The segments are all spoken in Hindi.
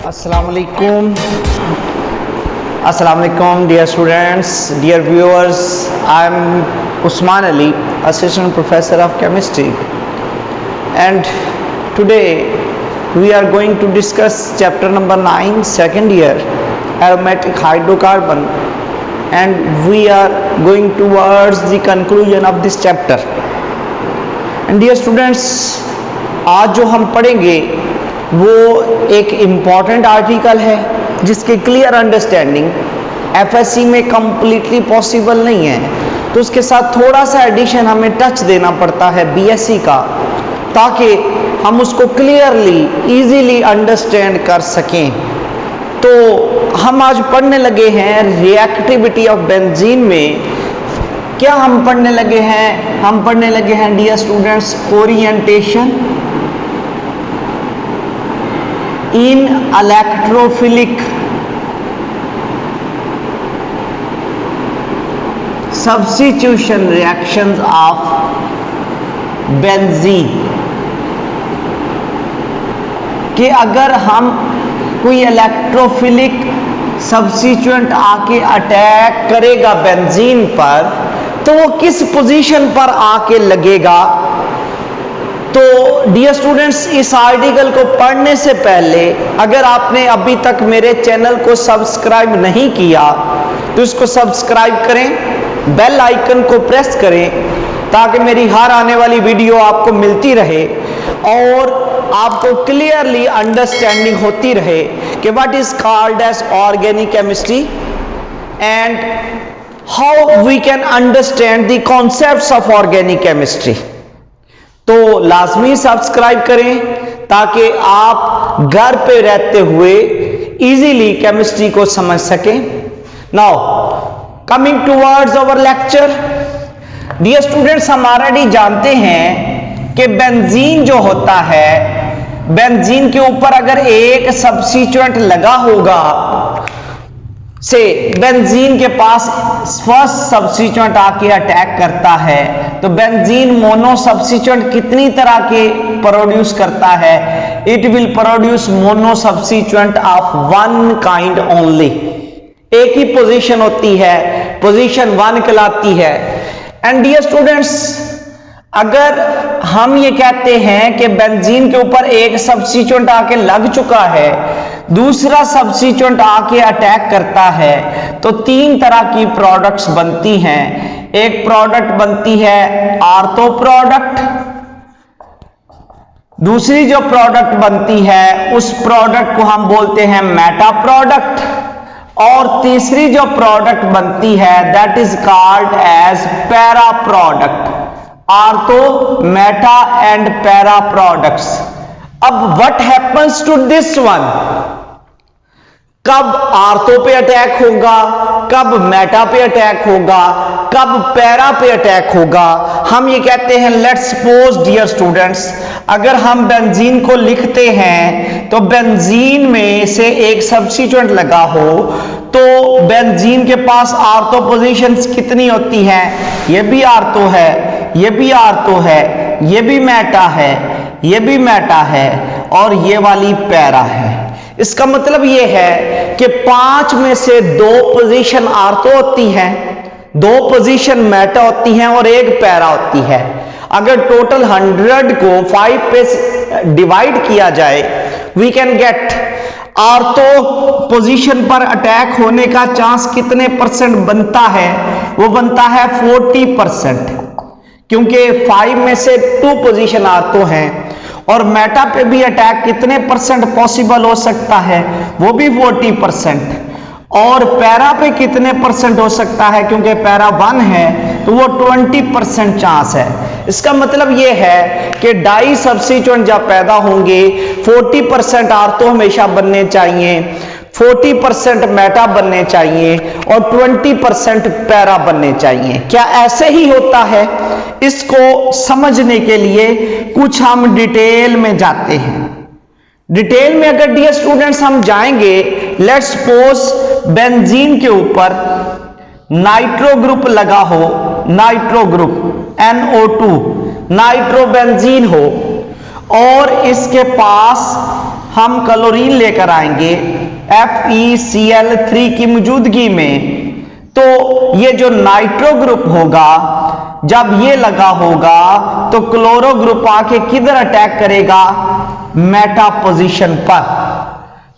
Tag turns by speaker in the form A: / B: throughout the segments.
A: Assalamualaikum dear students, dear viewers. I am Usman Ali, Assistant Professor of Chemistry, and today we are going to discuss chapter number 9, second year, aromatic hydrocarbon, and we are going towards the conclusion of this chapter. And dear students, आज जो हम पढ़ेंगे वो एक इम्पॉर्टेंट आर्टिकल है जिसकी क्लियर अंडरस्टैंडिंग एफएससी में कंप्लीटली पॉसिबल नहीं है, तो उसके साथ थोड़ा सा एडिशन हमें टच देना पड़ता है बीएससी का, ताकि हम उसको क्लियरली इजीली अंडरस्टैंड कर सकें। तो हम आज पढ़ने लगे हैं रिएक्टिविटी ऑफ बेंजीन में। क्या हम पढ़ने लगे हैं? हम पढ़ने लगे हैं dear students orientation in electrophilic substitution reactions of benzene कि अगर हम कोई इलेक्ट्रोफिलिक सब्स्टिट्यूएंट आके अटैक करेगा बेंजीन पर, तो वो किस पोजीशन पर आके लगेगा। तो डियर स्टूडेंट्स, इस आर्टिकल को पढ़ने से पहले अगर आपने अभी तक मेरे चैनल को सब्सक्राइब नहीं किया तो इसको सब्सक्राइब करें, बेल आइकन को प्रेस करें, ताकि मेरी हर आने वाली वीडियो आपको मिलती रहे और आपको क्लियरली अंडरस्टैंडिंग होती रहे कि what is called as organic chemistry and how we can understand the concepts of organic chemistry. तो लाजमी सब्सक्राइब करें ताकि आप घर पे रहते हुए इजीली केमिस्ट्री को समझ सकें। Now coming towards our lecture, dear students, हम ऑलरेडी जानते हैं कि बेंजीन जो होता है, बेंजीन के ऊपर अगर एक सब्स्टिट्यूएंट लगा होगा, से बेंजीन के पास फर्स्ट सब्स्टिट्यूएंट आके अटैक करता है, तो बेंजीन मोनो सब्स्टिट्यूएंट कितनी तरह के प्रोड्यूस करता है? It will produce mono substituent of one kind only. एक ही पोजीशन होती है, पोजीशन 1 कहलाती है। एंड डियर स्टूडेंट्स, अगर हम ये कहते हैं कि बेंजीन के ऊपर एक सब्स्टिट्यूएंट आके लग चुका है, दूसरा सब्स्टिट्यूएंट आके अटैक करता है, तो 3 तरह की प्रोडक्ट्स बनती हैं। एक प्रोडक्ट बनती है आर्थो प्रोडक्ट, दूसरी जो प्रोडक्ट बनती है उस प्रोडक्ट को हम बोलते हैं मेटा प्रोडक्ट, और तीसरी जो प्रोडक्ट बनती है that is called as para product. Ortho, meta and para products. अब what happens to this one? कब आर्थो पे अटैक होगा, कब मेटा पे अटैक होगा, कब पैरा पे अटैक होगा? हम ये कहते हैं, लेट्स सपोज डियर स्टूडेंट्स, अगर हम बेंजीन को लिखते हैं तो बेंजीन में से एक सब्स्टिट्यूएंट लगा हो, तो बेंजीन के पास आर्थो पोजीशंस कितनी होती हैं? ये भी आर्थो है, ये भी आर्थो है, ये भी मेटा है, ये भी मेटा है, और ये वाली पैरा है। इसका मतलब ये है कि 5 में से 2 पोजीशन आर्थो होती हैं, 2 पोजीशन मेटा होती हैं और 1 पैरा होती है। अगर टोटल 100 को 5 पे डिवाइड किया जाए, we can get ortho position पर अटैक होने का चांस कितने परसेंट बनता है? वो बनता है 40%, क्योंकि 5 में से 2 पोजीशन आर्थो हैं। और मेटा पे भी अटैक कितने परसेंट पॉसिबल हो सकता है? वो भी 40%। और पैरा पे कितने परसेंट हो सकता है? क्योंकि पैरा 1 है तो वो 20% चांस है। इसका मतलब ये है कि डाई सब्स्टिट्यूएंट जब पैदा होंगे 40% आर्थो हमेशा बनने चाहिए, 40% मेटा बनने चाहिए और 20% पैरा बनने चाहिए। क्या ऐसे ही होता है? इसको समझने के लिए कुछ हम डिटेल में जाते हैं। डिटेल में अगर डियर स्टूडेंट्स हम जाएंगे, लेट्स सपोज बेंजीन के ऊपर नाइट्रो ग्रुप लगा हो, नाइट्रो ग्रुप NO2 नाइट्रोबेंजीन हो, और इसके पास हम क्लोरीन लेकर आएंगे FeCl3 की मौजूदगी में, तो ये जो नाइट्रो ग्रुप होगा, जब ये लगा होगा तो क्लोरो ग्रुप आके किधर अटैक करेगा? मेटा पोजीशन पर,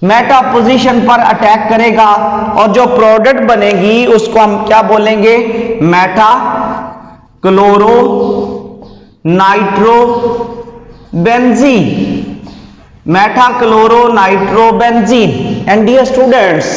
A: मेटा पोजीशन पर अटैक करेगा और जो प्रोडक्ट बनेगी उसको हम क्या बोलेंगे? Meta chloro nitro benzene, meta chloro nitro benzene. And dear students,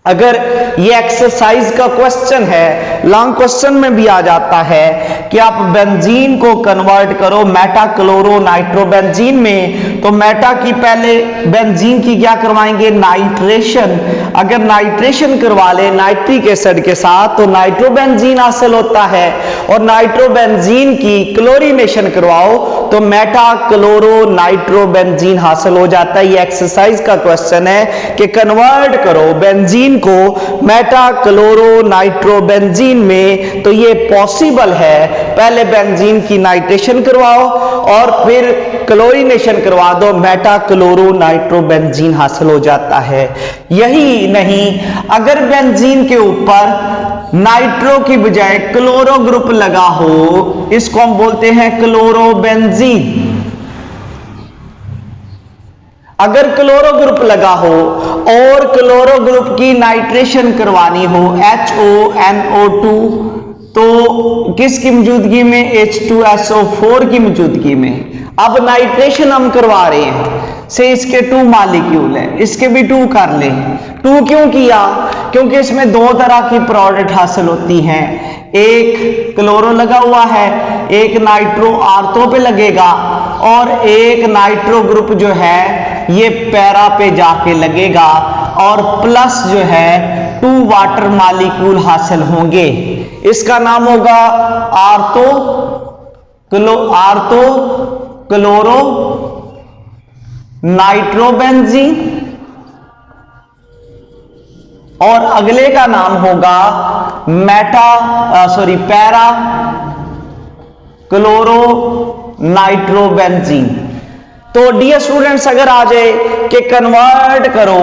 A: अगर ये एक्सरसाइज का क्वेश्चन है, लॉन्ग क्वेश्चन में भी आ जाता है कि आप बेंजीन को कन्वर्ट करो मेटा क्लोरो नाइट्रो बेंजीन में, तो मेटा की पहले बेंजीन की क्या करवाएंगे? नाइट्रेशन। अगर नाइट्रेशन करवा ले नाइट्रिक एसिड के साथ तो नाइट्रो बेंजीन हासिल होता है, और नाइट्रो बेंजीन की क्लोरीनेशन करवाओ तो मेटा क्लोरो नाइट्रो बेंजीन हासिल हो जाता है। ये एक्सरसाइज का क्वेश्चन है कि कन्वर्ट करो बेंजीन को मेटा क्लोरो नाइट्रो बेंजीन में, तो ये पॉसिबल है। पहले बेंजीन की नाइट्रेशन करवाओ और फिर क्लोरीनेशन करवा दो, मेटा क्लोरो नाइट्रो बेंजीन हासिल हो जाता है। यही नहीं, अगर बेंजीन के ऊपर नाइट्रो की बजाय क्लोरो ग्रुप लगा हो, इसको हम बोलते हैं क्लोरो बेंजीन। अगर क्लोरो ग्रुप लगा हो और क्लोरो ग्रुप की नाइट्रेशन करवानी हो HONO2, तो किसकी मौजूदगी में? H2SO4 की मौजूदगी में। अब नाइट्रेशन हम करवा रहे हैं, से इसके 2 मॉलिक्यूल है, इसके भी 2 कर लें। 2 क्यों किया? क्योंकि इसमें 2 तरह की प्रोडक्ट हासिल होती हैं, एक क्लोरो लगा हुआ है, एक नाइट्रो आर्थो पे लगेगा, और एक नाइट्रो ग्रुप जो है ये पैरा पे जाके लगेगा, और प्लस जो है 2 वाटर मॉलिक्यूल हासिल होंगे। इसका नाम होगा आर्थो क्लोरो नाइट्रोबेंजीन, और अगले का नाम होगा पैरा क्लोरो नाइट्रोबेंजीन। तो डियर स्टूडेंट्स, अगर आ जाए कि कन्वर्ट करो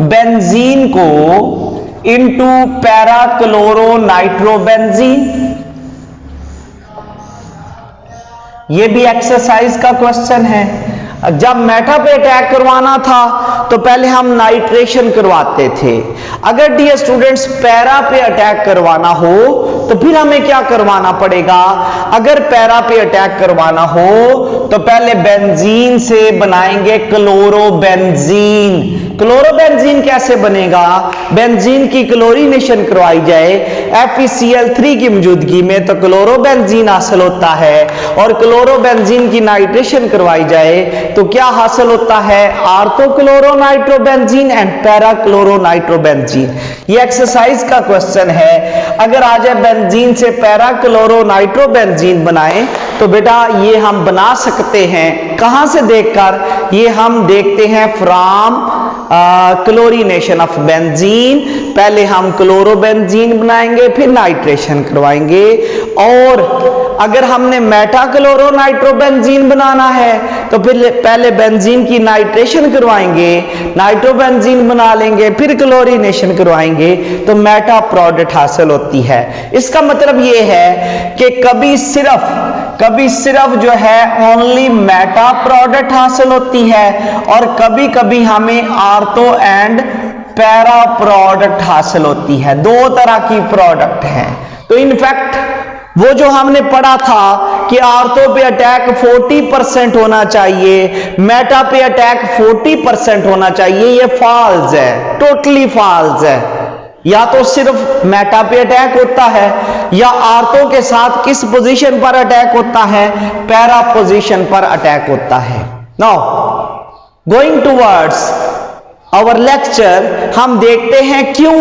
A: बेंजीन को इनटू पैरा क्लोरो नाइट्रोबेंजीन, ये भी एक्सरसाइज का क्वेश्चन है। जब मेटा पे अटैक करवाना था तो पहले हम नाइट्रेशन करवाते थे। अगर डियर स्टूडेंट्स पैरा पे अटैक करवाना हो तो फिर हमें क्या करवाना पड़ेगा? अगर पैरा पे अटैक करवाना हो तो पहले बेंजीन से बनाएंगे क्लोरोबेंजीन। क्लोरोबेंजीन कैसे बनेगा? बेंजीन की क्लोरीनेशन करवाई जाए FeCl3 की मौजूदगी में तो क्लोरोबेंजीन हासिल होता है, और क्लोरोबेंजीन की नाइट्रेशन करवाई जाए तो क्या हासिल होता है? Ortho chloro nitrobenzene and para chloro nitrobenzene. ये एक्सरसाइज का क्वेश्चन है। अगर आ जाए बेंजीन से पैरा क्लोरो नाइट्रोबेंजीन बनाए तो बेटा ये हम बना सकते हैं। कहां से देखकर? ये हम देखते हैं फ्रॉम क्लोरीनेशन ऑफ बेंजीन। पहले हम क्लोरोबेंजीन बनाएंगे, फिर नाइट्रेशन करवाएंगे। और अगर हमने मेटा क्लोरो नाइट्रोबेंजीन बनाना है तो फिर पहले बेंजीन की नाइट्रेशन करवाएंगे, नाइट्रोबेंजीन बना लेंगे, फिर क्लोरीनेशन करवाएंगे, तो मेटा प्रोडक्ट हासिल होती है। इसका मतलब यह है कि कभी सिर्फ जो है ओनली मेटा प्रोडक्ट हासिल होती है, और कभी कभी हमें आर्थो एंड पैरा प्रोडक्ट हासिल होती है। 2 तरह की प्रोडक्ट है। तो इनफैक्ट वो जो हमने पढ़ा था कि आर्थो पे अटैक 40% होना चाहिए, मेटा पे अटैक 40% होना चाहिए, ये फॉल्स है, टोटली फॉल्स है। या तो सिर्फ मेटा पे अटैक होता है, या आर्थो के साथ किस पोजीशन पर अटैक होता है? पैरा पोजीशन पर अटैक होता है। Now going towards our lecture, हम देखते हैं क्यों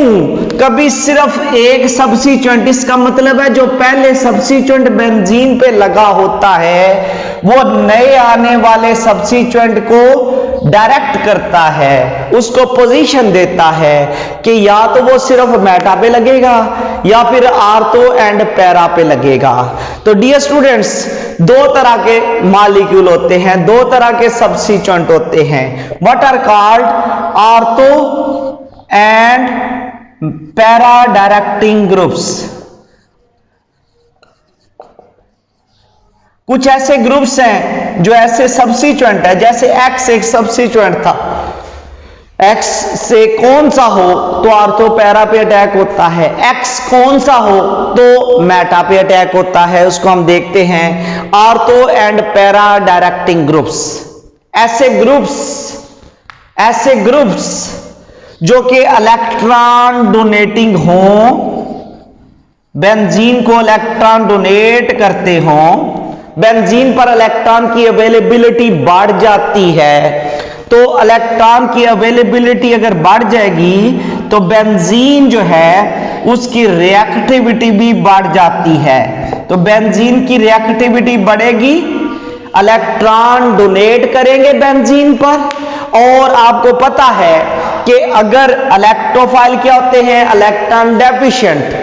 A: कभी सिर्फ एक सब्स्टिट्यूएंट, इसका मतलब है जो पहले सब्स्टिट्यूएंट बेंजीन पे लगा होता है वो नए आने वाले सब्स्टिट्यूएंट को डायरेक्ट करता है, उसको पोजीशन देता है कि या तो वो सिर्फ मेटा पे लगेगा या फिर आर्थो एंड पैरा पे लगेगा। तो डियर स्टूडेंट्स, दो तरह के मॉलिक्यूल होते हैं, दो तरह के सब्स्टिट्यूएंट होते हैं। What are called ortho and para directing groups. कुछ ऐसे ग्रुप्स हैं जो ऐसे सब्स्टिट्यूएंट है, जैसे एक्स एक सब्स्टिट्यूएंट था, एक्स से कौन सा हो तो आर्थो पैरा पे अटैक होता है, एक्स कौन सा हो तो मेटा पे अटैक होता है। उसको हम देखते हैं ortho and para directing groups. ऐसे ग्रुप्स जो कि इलेक्ट्रॉन डोनेटिंग हो, बेंजीन को इलेक्ट्रॉन डोनेट करते हो, बेंजीन पर इलेक्ट्रॉन की अवेलेबिलिटी बढ़ जाती है, तो इलेक्ट्रॉन की अवेलेबिलिटी अगर बढ़ जाएगी तो बेंजीन जो है उसकी रिएक्टिविटी भी बढ़ जाती है। तो बेंजीन की रिएक्टिविटी बढ़ेगी, इलेक्ट्रॉन डोनेट करेंगे बेंजीन पर। और आपको पता है कि अगर इलेक्ट्रोफाइल क्या होते हैं, इलेक्ट्रॉन डेफिशिएंट।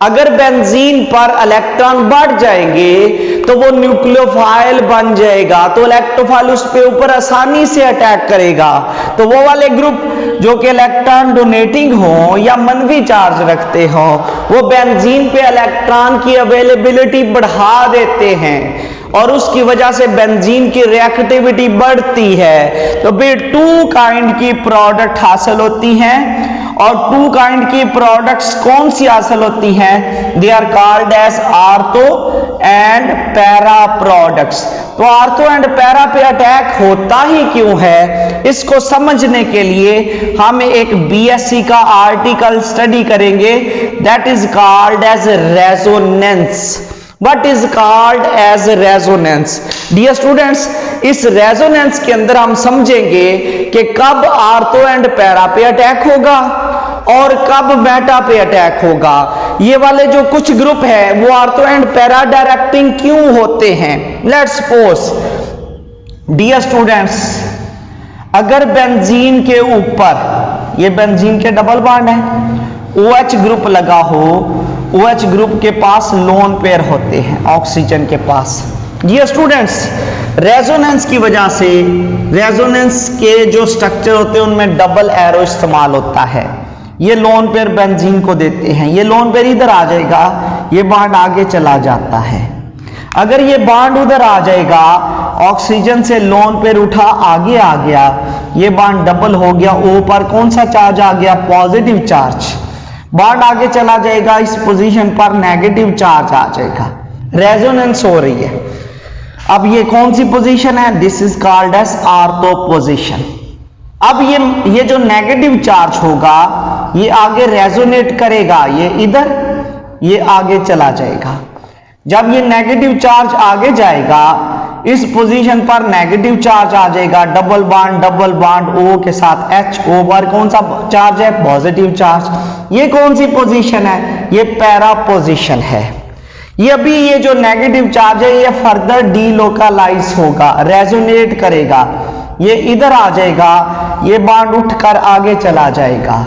A: अगर बेंजीन पर इलेक्ट्रॉन बढ़ जाएंगे तो वो न्यूक्लियोफाइल बन जाएगा, तो इलेक्ट्रोफाइल उस पे ऊपर आसानी से अटैक करेगा। तो वो वाले ग्रुप जो कि इलेक्ट्रॉन डोनेटिंग हो या मनफी चार्ज रखते हो, वो बेंजीन पे इलेक्ट्रॉन की अवेलेबिलिटी बढ़ा देते हैं और उसकी वजह से बेंजीन की रिएक्टिविटी बढ़ती है। तो फिर टू काइंड की प्रोडक्ट हासिल होती हैं। और टू काइंड की प्रोडक्ट्स कौन सी हासिल होती हैं? They are called as ortho and para products. तो आर्थो एंड पैरा पे अटैक होता ही क्यों है, इसको समझने के लिए हम एक बीएससी का आर्टिकल स्टडी करेंगे, that is called as resonance. What is called as resonance? Dear students, इस रेजोनेंस के अंदर हम समझेंगे कि कब आर्थो एंड पैरा पे अटैक होगा और कब मेटा पे अटैक होगा। ये वाले जो कुछ ग्रुप है वो आर्थो एंड पैरा डायरेक्टिंग क्यों होते हैं। लेट्स सपोज डियर स्टूडेंट्स, अगर बेंजीन के ऊपर, ये बेंजीन के डबल बॉन्ड है, OH ग्रुप लगा हो, OH ग्रुप के पास लोन पेयर होते हैं ऑक्सीजन के पास। ये स्टूडेंट्स, रेजोनेंस की वजह से रेजोनेंस के जो स्ट्रक्चर होते हैं उनमें डबल एरो इस्तेमाल होता है। ये लोन पेयर बेंजीन को देते हैं, ये लोन पेयर इधर आ जाएगा, ये बॉन्ड आगे चला जाता है। अगर ये बॉन्ड उधर आ जाएगा, ऑक्सीजन से लोन पेयर उठा आगे आ गया, ये बॉन्ड डबल हो गया, O पर कौन सा चार्ज आ गया? Positive charge. बॉन्ड आगे चला जाएगा, इस पोजीशन पर नेगेटिव चार्ज आ जाएगा, रेजोनेंस हो रही है। अब ये कौन सी पोजीशन है? This is called as ortho position. अब ये जो नेगेटिव चार्ज होगा ये आगे रेजोनेट करेगा, ये इधर, ये आगे चला जाएगा। जब ये नेगेटिव चार्ज आगे जाएगा, इस पोजीशन पर नेगेटिव चार्ज आ जाएगा, डबल बॉन्ड O के साथ H, O पर कौन सा चार्ज है? Positive charge. ये कौन सी पोजीशन है? ये पैरा पोजीशन है। ये अभी ये जो नेगेटिव चार्ज है ये फर्दर डीलोकलाइज होगा, रेजोनेट करेगा, ये इधर आ जाएगा, ये बॉन्ड उठकर आगे चला जाएगा।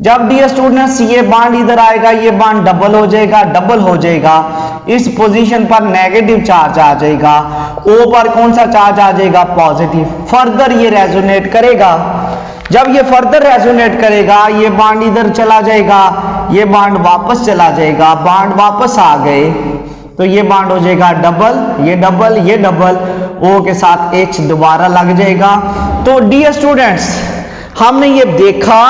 A: जब डियर स्टूडेंट्स ये बॉन्ड इधर आएगा, ये बॉन्ड डबल हो जाएगा, इस पोजीशन पर नेगेटिव चार्ज आ जाएगा, O पर कौन सा चार्ज आ जाएगा? पॉजिटिव। फर्दर ये रेजोनेट करेगा, जब ये फर्दर रेजोनेट करेगा, ये बॉन्ड इधर चला जाएगा, ये बॉन्ड वापस चला जाएगा, बॉन्ड वापस आ गए तो ये बॉन्ड हो जाएगा डबल, ये डबल, O के साथ H दोबारा लग जाएगा। तो डियर स्टूडेंट्स, हमने ये देखा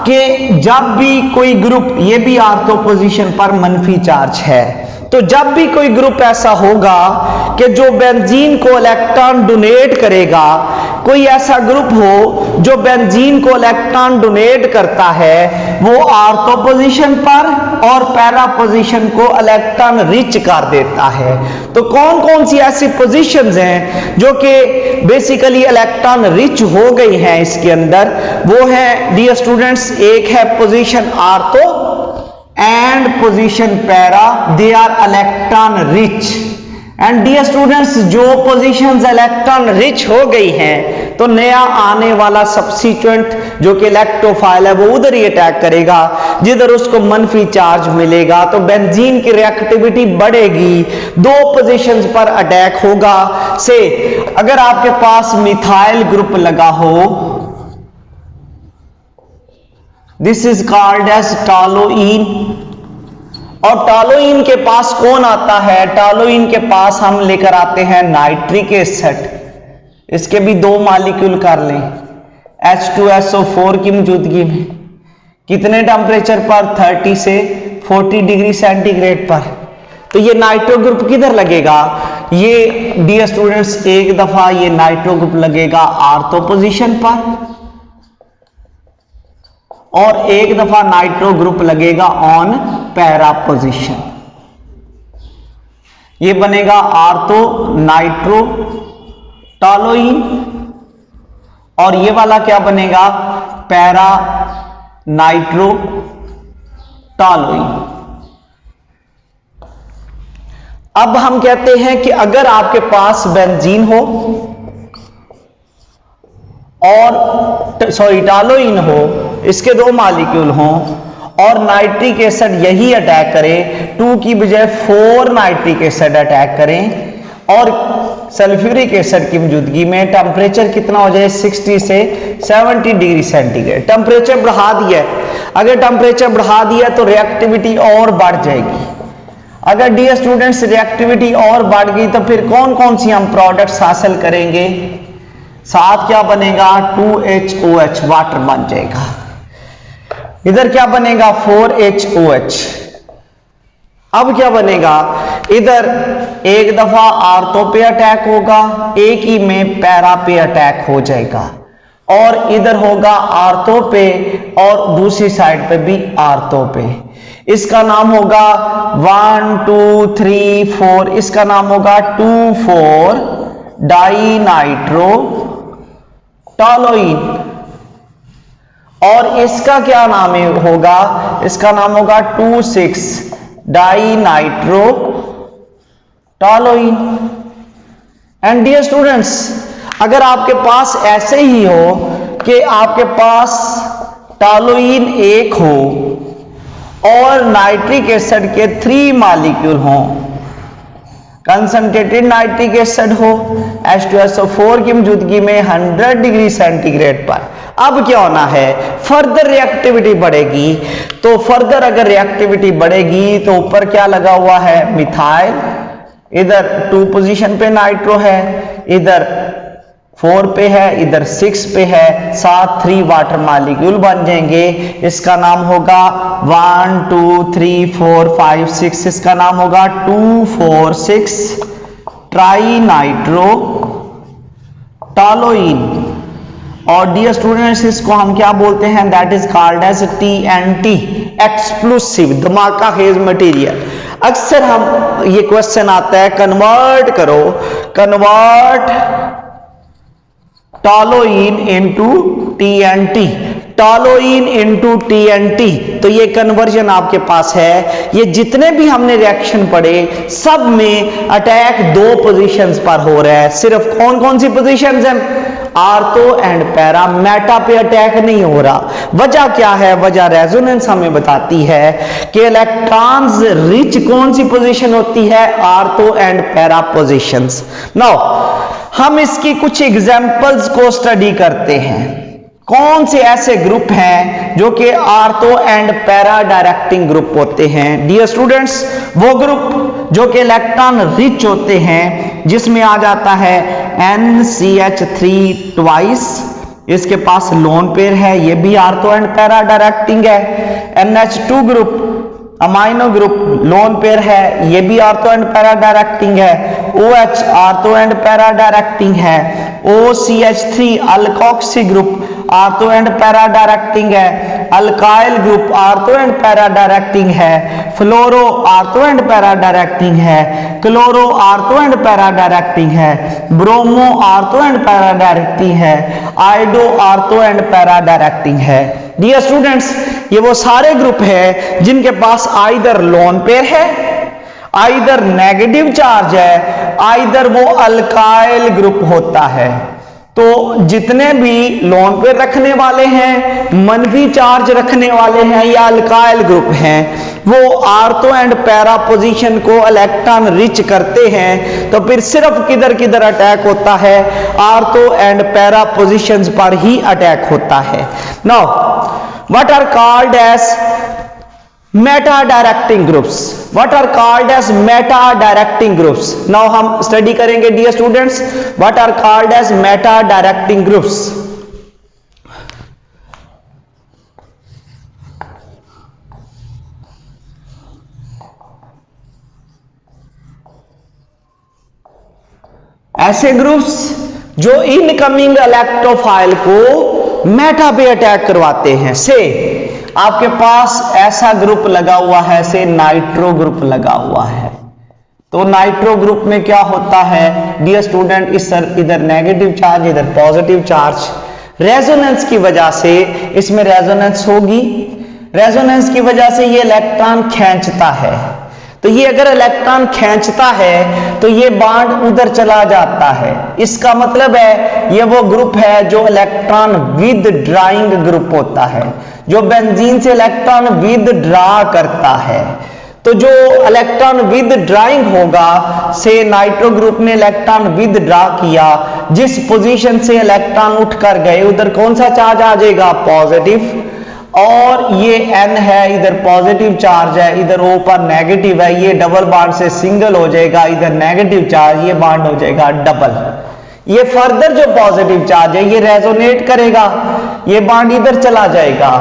A: कि जब भी कोई ग्रुप, ये भी आर्थो पोजीशन पर मनफी चार्ज है, तो जब भी कोई ग्रुप ऐसा होगा कि जो बेंजीन को इलेक्ट्रॉन डोनेट करेगा, कोई ऐसा ग्रुप हो जो बेंजीन को इलेक्ट्रॉन डोनेट करता है, वो आर्थो पोजीशन पर और पैरा पोजीशन को इलेक्ट्रॉन रिच कर देता है। तो कौन कौन सी ऐसी पोजीशंस हैं जो कि बेसिकली इलेक्ट्रॉन रिच हो गई हैं इसके अंदर? वो है डियर स्टूडेंट्स, एक है position ortho and position para, they are electron rich. And dear students, जो पोजीशंस इलेक्ट्रॉन रिच हो गई हैं तो नया आने वाला सब्स्टिट्यूएंट जो कि इलेक्ट्रोफाइल है वो उधर ही अटैक करेगा जिधर उसको मनफी चार्ज मिलेगा, तो बेंजीन की रिएक्टिविटी बढ़ेगी, दो पोजीशंस पर अटैक होगा। से अगर आपके पास मिथाइल ग्रुप लगा हो, this is called as toluene, और टॉलुइन के पास कौन आता है? टॉलुइन के पास हम लेकर आते हैं नाइट्रिक एसिड। इसके भी दो मॉलिक्यूल कर लें H2SO4 की मौजूदगी में, कितने टेम्परेचर पर? 30 से 40 डिग्री सेंटीग्रेड पर। तो ये नाइट्रो ग्रुप किधर लगेगा? ये डियर स्टूडेंट्स एक दफा ये नाइट्रो ग्रुप लगेगा आर्थो पोजीशन पर, और एक दफा नाइट्रो ग्रुप लगेगा ऑन पैरा पोजीशन। ये बनेगा आर्थो नाइट्रो टॉलुइन, और ये वाला क्या बनेगा? Para nitro toluene. अब हम कहते हैं कि अगर आपके पास बेंजीन हो और टॉलुइन हो, इसके दो मॉलिक्यूल हों और नाइट्रिक एसिड यही अटैक करे, 2 की बजाय 4 नाइट्रिक एसिड अटैक करें, और सल्फ्यूरिक एसिड की मौजूदगी में टेम्परेचर कितना हो जाए? 60 से 70 डिग्री सेंटीग्रेड। टेम्परेचर बढ़ा दिया, अगर टेम्परेचर बढ़ा दिया तो रिएक्टिविटी और बढ़ जाएगी। अगर डियर स्टूडेंट्स रिएक्टिविटी और बढ़ गई तो फिर कौन कौन सी हम प्रोडक्ट्स हासिल करेंगे? साथ क्या बनेगा? 2HOH वाटर बन जाएगा। इधर क्या बनेगा? 4HOH। अब क्या बनेगा? इधर एक दफा आर्थो पे अटैक होगा, एक ही में पैरा पे अटैक हो जाएगा, और इधर होगा आर्थो पे और दूसरी साइड पे भी आर्थो पे। इसका नाम होगा 1 2 3 4, इसका नाम होगा 2,4 डाइनाइट्रो टॉलुइन, और इसका क्या नाम होगा? इसका नाम होगा 2,6 dinitro toluene. And dear students, अगर आपके पास ऐसे ही हो कि आपके पास टॉलुइन एक हो और नाइट्रिक एसिड के 3 मॉलिक्यूल हों, कंसंट्रेटेड नाइट्रिक एसिड हो H2SO4 की मौजूदगी में 100 डिग्री सेंटीग्रेड पर, अब क्या होना है? फर्दर रिएक्टिविटी बढ़ेगी। तो फर्दर अगर रिएक्टिविटी बढ़ेगी तो ऊपर क्या लगा हुआ है? मिथाइल, इधर 2 पोजीशन पे नाइट्रो है, इधर 4 पे है, इधर 6 पे है, साथ 3 वाटर मॉलिक्यूल बन जाएंगे। इसका नाम होगा 1 2 3 4 5 6, इसका नाम होगा 2,4,6 ट्राइनाइट्रो टॉलुइन। और डियर स्टूडेंट्स, इसको हम क्या बोलते हैं? That is called as TNT, explosive धमाका खेज मटेरियल। अक्सर हम ये क्वेश्चन आता है कन्वर्ट करो, convert toluene into TNT, toluene into TNT। तो ये कन्वर्जन आपके पास है। ये जितने भी हमने रिएक्शन पढ़े सब में अटैक 2 पोजीशंस पर हो रहा है। सिर्फ कौन कौन सी पोजीशंस हैं? आर्थो एंड पैरा, मेटा पे अटैक नहीं हो रहा। वजह क्या है? वजह रेजोनेंस हमें बताती है कि इलेक्ट्रॉन्स रिच कौन सी पोजीशन होती है? Ortho and para positions. Now हम इसकी कुछ एग्जांपल्स को स्टडी करते हैं। कौन से ऐसे ग्रुप हैं जो कि ortho and para directing group होते हैं? डियर स्टूडेंट्स, वो ग्रुप जो कि इलेक्ट्रॉन रिच होते हैं, जिसमें आ जाता है NCH3 ट्वाइस, इसके पास लोन पेयर है, ये भी आर्थो एंड पैरा डायरेक्टिंग है। NH2 group amino group lone pair है, ये भी आर्थो एंड पैरा डायरेक्टिंग है। OH ortho and para directing है। OCH3 alkoxy group ortho and para directing है। Alkyl group ortho and para directing है। Fluoro ortho and para directing है। Chloro ortho and para directing है। Bromo ortho and para directing है। Iodo ortho and para directing है। डियर स्टूडेंट्स, ये वो सारे ग्रुप है जिनके पास आइदर लोन पेयर है, आइदर नेगेटिव चार्ज है, आइदर वो अल्काइल ग्रुप होता है। तो जितने भी लोन पे रखने वाले हैं, मनफी चार्ज रखने वाले हैं या अल्काइल ग्रुप हैं, वो आर्थो एंड पैरा पोजीशन को इलेक्ट्रॉन रिच करते हैं। तो फिर सिर्फ किधर किधर अटैक होता है, आर्थो एंड पैरा पोजीशंस पर ही अटैक होता है। Now what are called as meta directing groups, what are called as meta directing groups. Now हम स्टडी करेंगे dear students, what are called as meta directing groups. ऐसे ग्रुप्स जो इनकमिंग इलेक्ट्रोफाइल को मेटा पे अटैक करवाते हैं। से आपके पास ऐसा ग्रुप लगा हुआ है, से नाइट्रो ग्रुप लगा हुआ है। तो नाइट्रो ग्रुप में क्या होता है डियर स्टूडेंट, इधर नेगेटिव चार्ज इधर पॉजिटिव चार्ज, रेजोनेंस की वजह से इसमें रेजोनेंस होगी, रेजोनेंस की वजह से ये इलेक्ट्रॉन खींचता है। तो ये अगर इलेक्ट्रॉन खींचता है तो ये बॉन्ड उधर चला जाता है। इसका मतलब है ये वो ग्रुप है जो इलेक्ट्रॉन विद ड्राइंग ग्रुप होता है, जो बेंजीन से इलेक्ट्रॉन विद ड्रा करता है। तो जो इलेक्ट्रॉन विद ड्राइंग होगा, से नाइट्रो ग्रुप ने इलेक्ट्रॉन विद ड्रा किया, जिस पोजीशन से इलेक्ट्रॉन उठकर गए उधर कौन सा चार्ज आ जाएगा, पॉजिटिव। और ये N है, इधर पॉजिटिव चार्ज है, इधर O पर नेगेटिव है, ये डबल बॉन्ड से सिंगल हो जाएगा, इधर नेगेटिव चार्ज, ये बॉन्ड हो जाएगा डबल। ये फर्दर जो पॉजिटिव चार्ज है ये रेजोनेट करेगा, ये बॉन्ड इधर चला जाएगा।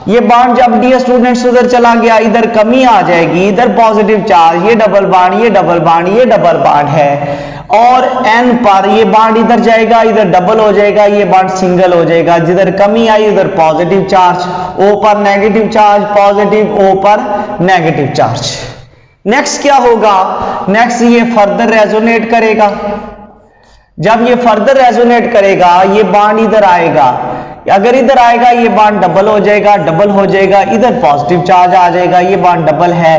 A: ये बॉन्ड जब डियर स्टूडेंट्स उधर चला गया, इधर कमी आ जाएगी, इधर पॉजिटिव चार्ज, ये डबल बॉन्ड, ये डबल बॉन्ड, ये डबल बॉन्ड है। और N पर ये बॉन्ड इधर जाएगा, इधर डबल हो जाएगा, ये बॉन्ड सिंगल हो जाएगा। जिधर कमी आई उधर पॉजिटिव चार्ज, O पर नेगेटिव चार्ज, पॉजिटिव, O पर नेगेटिव चार्ज। नेक्स्ट क्या होगा, नेक्स्ट ये फर्दर रेजोनेट करेगा। जब ये फर्दर रेजोनेट करेगा, ये बॉन्ड इधर आएगा, अगर इधर आएगा ये बॉन्ड डबल हो जाएगा, डबल हो जाएगा, इधर पॉजिटिव चार्ज आ जाएगा, ये बॉन्ड डबल है,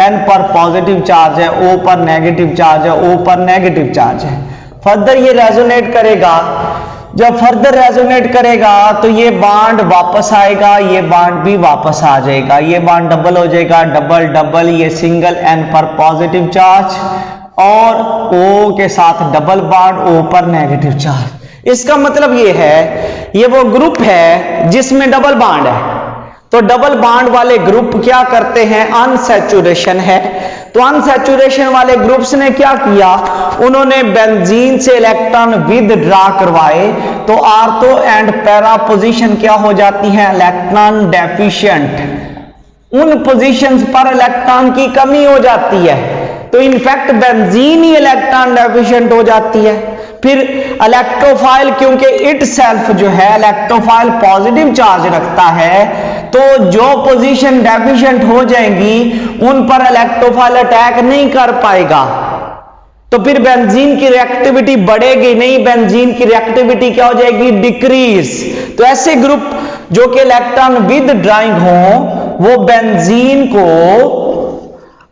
A: N पर पॉजिटिव चार्ज है, O पर नेगेटिव चार्ज है, O पर नेगेटिव चार्ज है। फर्दर ये रेजोनेट करेगा, जब फर्दर रेजोनेट करेगा तो ये बॉन्ड वापस आएगा, ये बॉन्ड भी वापस आ जाएगा, ये बॉन्ड डबल हो जाएगा, डबल डबल, ये सिंगल, N पर पॉजिटिव चार्ज और O के साथ डबल बॉन्ड, O पर नेगेटिव चार्ज। इसका मतलब ये है ये वो ग्रुप है जिसमें डबल बॉन्ड है। तो डबल बॉन्ड वाले ग्रुप क्या करते हैं, अनसैचुरेशन है। तो अनसैचुरेशन वाले ग्रुप्स ने क्या किया, उन्होंने बेंजीन से इलेक्ट्रॉन विद ड्रा करवाए। तो आर्थो एंड पैरा पोजीशन क्या हो जाती है, इलेक्ट्रॉन डेफिशिएंट। उन पोजीशंस पर इलेक्ट्रॉन की कमी हो जाती है। तो इनफैक्ट बेंजीन ही इलेक्ट्रॉन डेफिशिएंट हो जाती है। फिर इलेक्ट्रोफाइल, क्योंकि इट सेल्फ जो है इलेक्ट्रोफाइल पॉजिटिव चार्ज रखता है, तो जो पोजीशन डेफिशिएंट हो जाएंगी उन पर इलेक्ट्रोफाइल अटैक नहीं कर पाएगा। तो फिर बेंजीन की रिएक्टिविटी बढ़ेगी नहीं, बेंजीन की रिएक्टिविटी क्या हो जाएगी, डिक्रीज। तो ऐसे ग्रुप जो कि इलेक्ट्रॉन विद ड्राइंग हो, वो बेंजीन को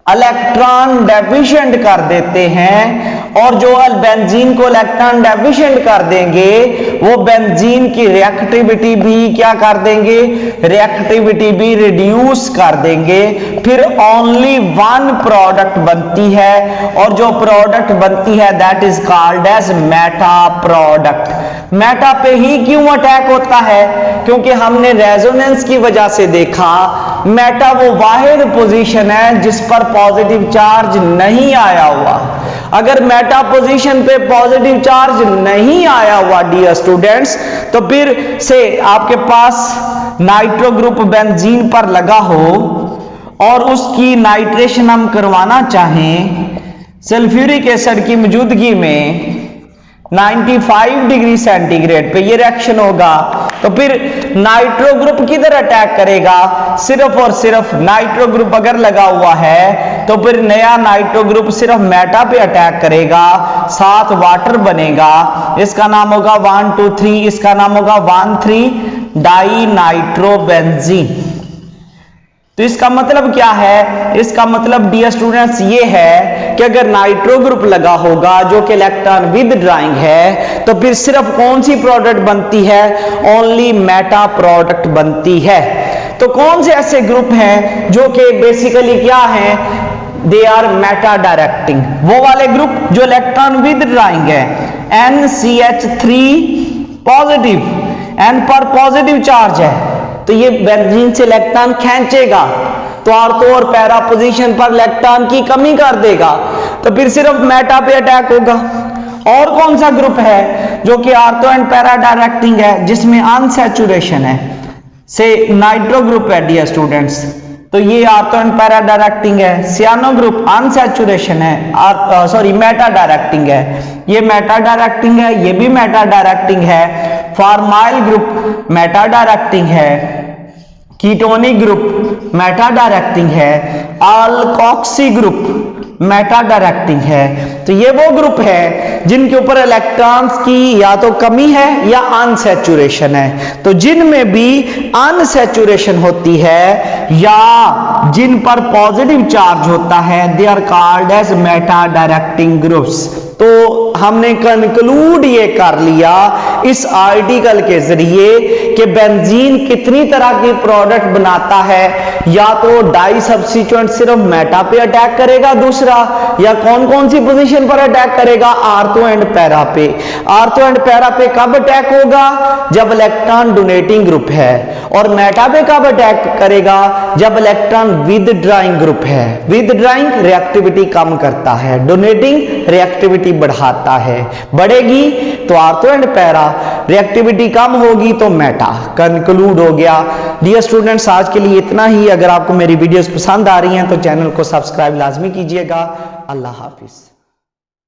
A: इलेक्ट्रॉन डेफिशिएंट कर देते हैं। और जो बेंजीन को इलेक्ट्रॉन डेफिशिएंट कर देंगे वो बेंजीन की रिएक्टिविटी भी क्या कर देंगे, रिएक्टिविटी भी रिड्यूस कर देंगे। फिर ओनली वन प्रोडक्ट बनती है, और जो प्रोडक्ट बनती है that is called as meta product. Meta पे ही क्यों अटैक होता है, क्योंकि हमने रेजोनेंस की वजह से देखा मेटा वो वाहिद पोजीशन है जिस पर पॉजिटिव चार्ज नहीं आया हुआ। अगर मेटा पोजीशन पे पॉजिटिव चार्ज नहीं आया हुआ डियर स्टूडेंट्स, तो फिर से आपके पास नाइट्रो ग्रुप बेंजीन पर लगा हो और उसकी नाइट्रेशन हम करवाना चाहें सल्फ्यूरिक एसिड की मौजूदगी में 95 डिग्री सेंटीग्रेड पे ये रिएक्शन होगा, तो फिर नाइट्रो ग्रुप किधर अटैक करेगा, सिर्फ और सिर्फ नाइट्रो ग्रुप अगर लगा हुआ है तो फिर नया नाइट्रो ग्रुप सिर्फ मेटा पे अटैक करेगा, साथ वाटर बनेगा, इसका नाम होगा 1 2 3, इसका नाम होगा 1,3 डाई नाइट्रोबेंजीन। तो इसका मतलब क्या है? इसका मतलब डियर स्टूडेंट्स ये है कि अगर नाइट्रो ग्रुप लगा होगा जो कि इलेक्ट्रॉन विद ड्राइंग है, तो फिर सिर्फ कौन सी प्रोडक्ट बनती है? ओनली मेटा प्रोडक्ट बनती है। तो कौन से ऐसे ग्रुप हैं जो कि बेसिकली क्या हैं? दे आर मेटा डायरेक्टिंग, वो वाले ग्रुप जो इलेक्ट्रॉन विद ड्राइंग है। NCH3 पॉजिटिव, N पर पॉजिटिव चार्ज है, तो ये बेंजीन से इलेक्ट्रॉन खींचेगा, तो ऑर्थो और पैरा पोजीशन पर इलेक्ट्रॉन की कमी कर देगा, तो फिर सिर्फ मेटा पे अटैक होगा। और कौन सा ग्रुप है जो कि ऑर्थो एंड पैरा डायरेक्टिंग है, जिसमें अनसैचुरेशन है? से नाइट्रो ग्रुप है डियर स्टूडेंट्स, तो ये ऑर्थो एंड पैरा डायरेक्टिंग है। सियानो ग्रुप अनसैचुरेशन है, सॉरी मेटा डायरेक्टिंग है, ये मेटा डायरेक्टिंग है, ये भी मेटा डायरेक्टिंग है। फॉर्माइल ग्रुप मेटा डायरेक्टिंग है, कीटोनिक ग्रुप मेटा डायरेक्टिंग है, अल्कोक्सी ग्रुप मेटा डायरेक्टिंग है। तो ये वो ग्रुप है जिनके ऊपर इलेक्ट्रॉन्स की या तो कमी है या अनसैचुरेशन है। तो जिनमें भी अनसैचुरेशन होती है या जिन पर पॉजिटिव चार्ज होता है, they are called as meta directing groups. तो हमने कंक्लूड ये कर लिया इस आर्टिकल के जरिए कि बेंजीन कितनी तरह की प्रोडक्ट बनाता है, या तो डाई सब्स्टिट्यूएंट सिर्फ मेटा पे अटैक करेगा, दूसरा या कौन कौन सी पोजीशन पर अटैक करेगा? आर्थो एंड पैरा पे। आर्थो एंड पैरा पे कब अटैक होगा? जब इलेक्ट्रॉन डोनेटिंग ग्रुप है। और मेटा पे कब अटैक करेगा? जब इलेक्ट्रॉन विद ड्राइंग ग्रुप है। विद ड्राइंग रिएक्टिविटी कम करता है, डोनेटिंग रिएक्टिविटी बढ़ाता है। बढ़ेगी तो आर्थो एंड पैरा, रिएक्टिविटी कम होगी तो मेटा। कंक्लूड हो गया। डियर स्टूडेंट्स, आज के लिए इतना ही। अगर आपको मेरी वीडियोस पसंद आ रही हैं तो चैनल को सब्सक्राइब लाजमी कीजिएगा। अल्लाह हाफिज।